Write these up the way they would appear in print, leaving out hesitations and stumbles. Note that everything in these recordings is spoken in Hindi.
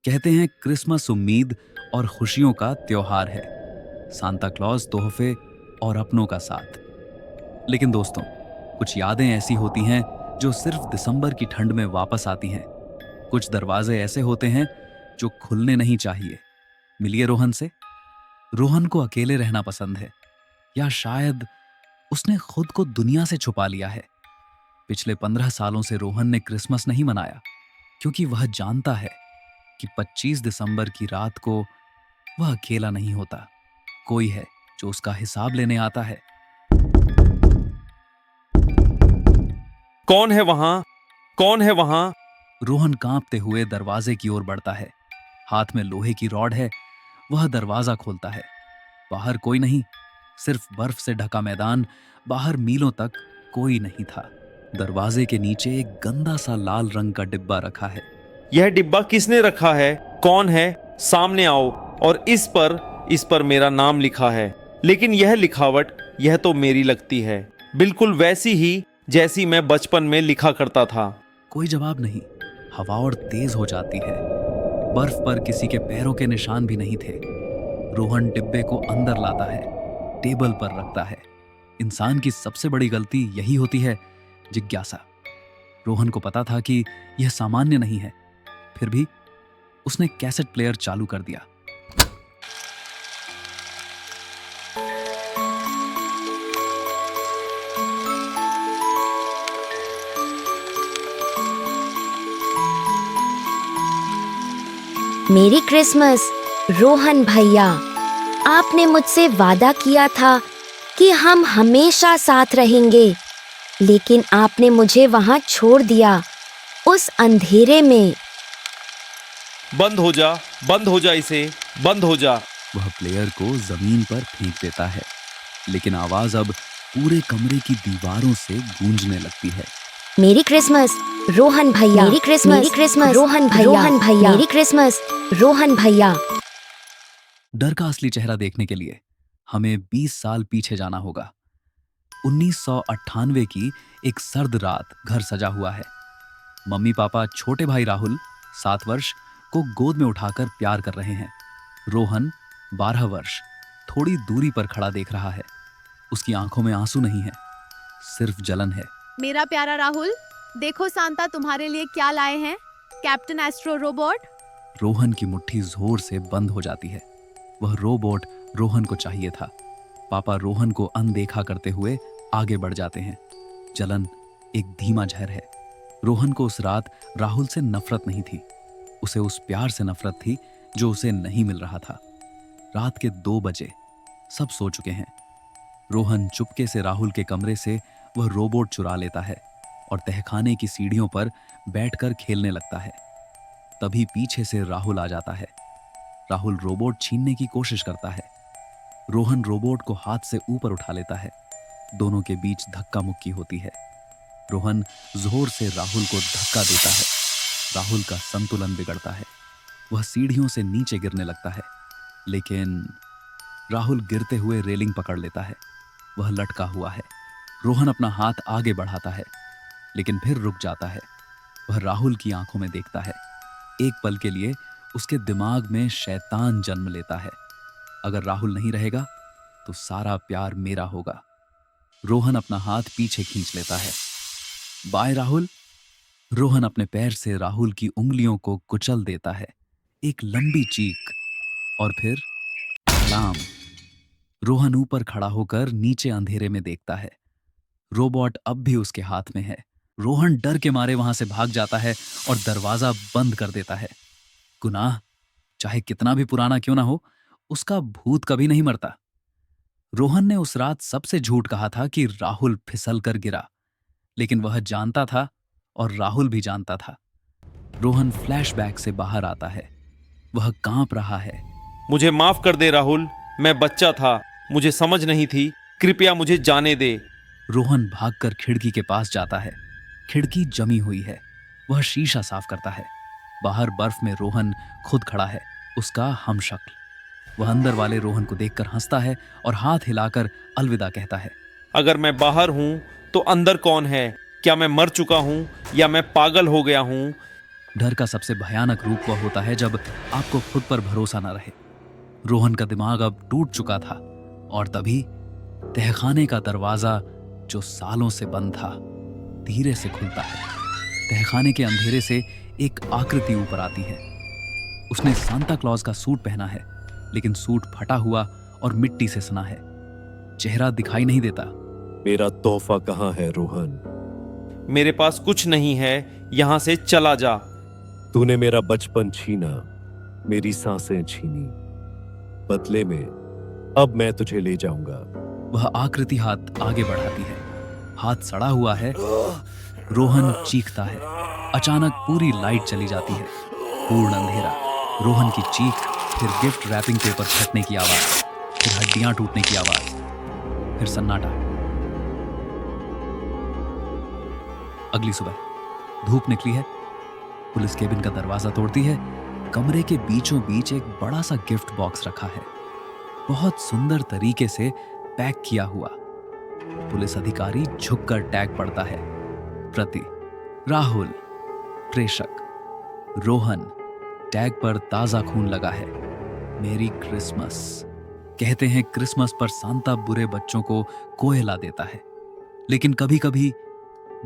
कहते हैं क्रिसमस उम्मीद और खुशियों का त्योहार है, सांता क्लॉज तोहफे और अपनों का साथ। लेकिन दोस्तों, कुछ यादें ऐसी होती हैं जो सिर्फ दिसंबर की ठंड में वापस आती हैं। कुछ दरवाजे ऐसे होते हैं जो खुलने नहीं चाहिए। मिलिए रोहन से। रोहन को अकेले रहना पसंद है, या शायद उसने खुद को दुनिया से छुपा लिया है। पिछले 15 सालों से रोहन ने क्रिसमस नहीं मनाया, क्योंकि वह जानता है कि 25 दिसंबर की रात को वह अकेला नहीं होता। कोई है जो उसका हिसाब लेने आता है। कौन है वहां? कौन है वहां? रोहन कांपते हुए दरवाजे की ओर बढ़ता है। हाथ में लोहे की रॉड है। वह दरवाजा खोलता है। बाहर कोई नहीं, सिर्फ बर्फ से ढका मैदान। बाहर मीलों तक कोई नहीं था। दरवाजे के नीचे एक गंदा सा लाल रंग का डिब्बा रखा है। यह डिब्बा किसने रखा है? कौन है? सामने आओ। और इस पर मेरा नाम लिखा है। लेकिन यह लिखावट, यह तो मेरी लगती है, बिल्कुल वैसी ही जैसी मैं बचपन में लिखा करता था। कोई जवाब नहीं। हवा और तेज हो जाती है। बर्फ पर किसी के पैरों के निशान भी नहीं थे। रोहन डिब्बे को अंदर लाता है, टेबल पर रखता है। इंसान की सबसे बड़ी गलती यही होती है, जिज्ञासा। रोहन को पता था कि यह सामान्य नहीं है, फिर भी उसने कैसेट प्लेयर चालू कर दिया। मेरी क्रिसमस। रोहन भैया, आपने मुझसे वादा किया था कि हम हमेशा साथ रहेंगे, लेकिन आपने मुझे वहां छोड़ दिया, उस अंधेरे में। बंद हो जा इसे, बंद हो जा। वह प्लेयर को जमीन पर फेंक देता है, लेकिन आवाज अब पूरे कमरे की दीवारों से गूंजने लगती है। मेरी क्रिसमस रोहन भैया, मेरी क्रिसमस रोहन भैया, मेरी क्रिसमस रोहन भैया। डर का असली चेहरा देखने के लिए हमें 20 साल पीछे जाना होगा। 1998 की एक सर्द रात। घर सजा हुआ है। मम्मी पापा छोटे भाई राहुल 7 वर्ष को गोद में उठाकर प्यार कर रहे हैं। रोहन 12 वर्ष थोड़ी दूरी पर खड़ा देख रहा है। उसकी आंखों में आंसू नहीं है, सिर्फ जलन है। मेरा प्यारा राहुल, देखो सांता तुम्हारे लिए क्या लाए हैं, कैप्टन एस्ट्रो रोबोट। रोहन की मुट्ठी जोर से बंद हो जाती है। वह रोबोट रोहन को चाहिए था। पापा रोहन को अनदेखा करते हुए आगे बढ़ जाते हैं। जलन एक धीमा जहर है। रोहन को उस रात राहुल से नफरत नहीं थी, उसे उस प्यार से नफरत थी जो उसे नहीं मिल रहा था। रात के 2 बजे, सब सो चुके हैं। रोहन चुपके से राहुल के कमरे से वह रोबोट चुरा लेता है और तहखाने की सीढ़ियों पर बैठकर खेलने लगता है। तभी पीछे से राहुल आ जाता है। राहुल रोबोट छीनने की कोशिश करता है। रोहन रोबोट को हाथ से ऊपर उठा लेता है। दोनों के बीच धक्का मुक्की होती है। रोहन जोर से राहुल को धक्का देता है। राहुल का संतुलन बिगड़ता है। वह सीढ़ियों से नीचे गिरने लगता है, लेकिन राहुल गिरते हुए रेलिंग पकड़ लेता है। वह लटका हुआ है। रोहन अपना हाथ आगे बढ़ाता है, लेकिन फिर रुक जाता है। वह राहुल की आंखों में देखता है। एक पल के लिए उसके दिमाग में शैतान जन्म लेता है। अगर राहुल नहीं रहेगा तो सारा प्यार मेरा होगा। रोहन अपना हाथ पीछे खींच लेता है। बाय राहुल। रोहन अपने पैर से राहुल की उंगलियों को कुचल देता है। एक लंबी चीख, और फिर अलार्म। रोहन ऊपर खड़ा होकर नीचे अंधेरे में देखता है। रोबोट अब भी उसके हाथ में है। रोहन डर के मारे वहां से भाग जाता है और दरवाजा बंद कर देता है। गुनाह, चाहे कितना भी पुराना क्यों ना हो, उसका भूत कभी नहीं मरता। रोहन ने उस रात सबसे झूठ कहा था कि राहुल फिसल कर गिरा, लेकिन वह जानता था और राहुल भी जानता था। रोहन फ्लैशबैक से बाहर आता है। वह कांप रहा है। मुझे माफ कर दे राहुल, मैं बच्चा था, मुझे समझ नहीं थी, कृपया मुझे जाने दे। रोहन भागकर खिड़की के पास जाता है। खिड़की जमी हुई है। वह शीशा साफ करता है। बाहर बर्फ में रोहन खुद खड़ा है, उसका हमशक्ल। वह अंदर वाले रोहन को देखकर हंसता है और हाथ हिलाकर अलविदा कहता है। अगर मैं बाहर हूं तो अंदर कौन है? क्या मैं मर चुका हूं या मैं पागल हो गया हूं? डर का सबसे भयानक रूप वह होता है जब आपको खुद पर भरोसा न रहे। रोहन का दिमाग अब टूट चुका था और तभी तहखाने का दरवाजा, जो सालों से बंद था, धीरे से खुलता है। तहखाने के अंधेरे से एक आकृति ऊपर आती है। उसने सांता क्लॉज का सूट पहना है, लेकिन सूट फटा हुआ और मिट्टी से सना है। चेहरा दिखाई नहीं देता। मेरा तोहफा कहाँ है रोहन? मेरे पास कुछ नहीं है, यहां से चला जा। तूने मेरा बचपन छीना, मेरी सांसें छीनी, बदले में अब मैं तुझे ले जाऊंगा। वह आकृति हाथ आगे बढ़ाती है। हाथ सड़ा हुआ है। रोहन चीखता है। अचानक पूरी लाइट चली जाती है। पूर्ण अंधेरा। रोहन की चीख, फिर गिफ्ट रैपिंग पेपर फटने की आवाज, फिर हड्डियां टूटने की आवाज, फिर सन्नाटा। अगली सुबह धूप निकली है। पुलिस केबिन का दरवाजा तोड़ती है। कमरे के बीचों बीच एक बड़ा सा गिफ्ट बॉक्स रखा है, बहुत सुंदर तरीके से पैक किया हुआ। पुलिस अधिकारी झुककर टैग पढ़ता है। प्रति राहुल, प्रेषक रोहन। टैग पर ताजा खून लगा है। मेरी क्रिसमस। कहते हैं क्रिसमस पर सांता बुरे बच्चों को कोयला देता है, लेकिन कभी कभी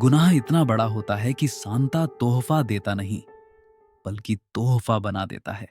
गुनाह इतना बड़ा होता है कि सांता तोहफा देता नहीं, बल्कि तोहफा बना देता है।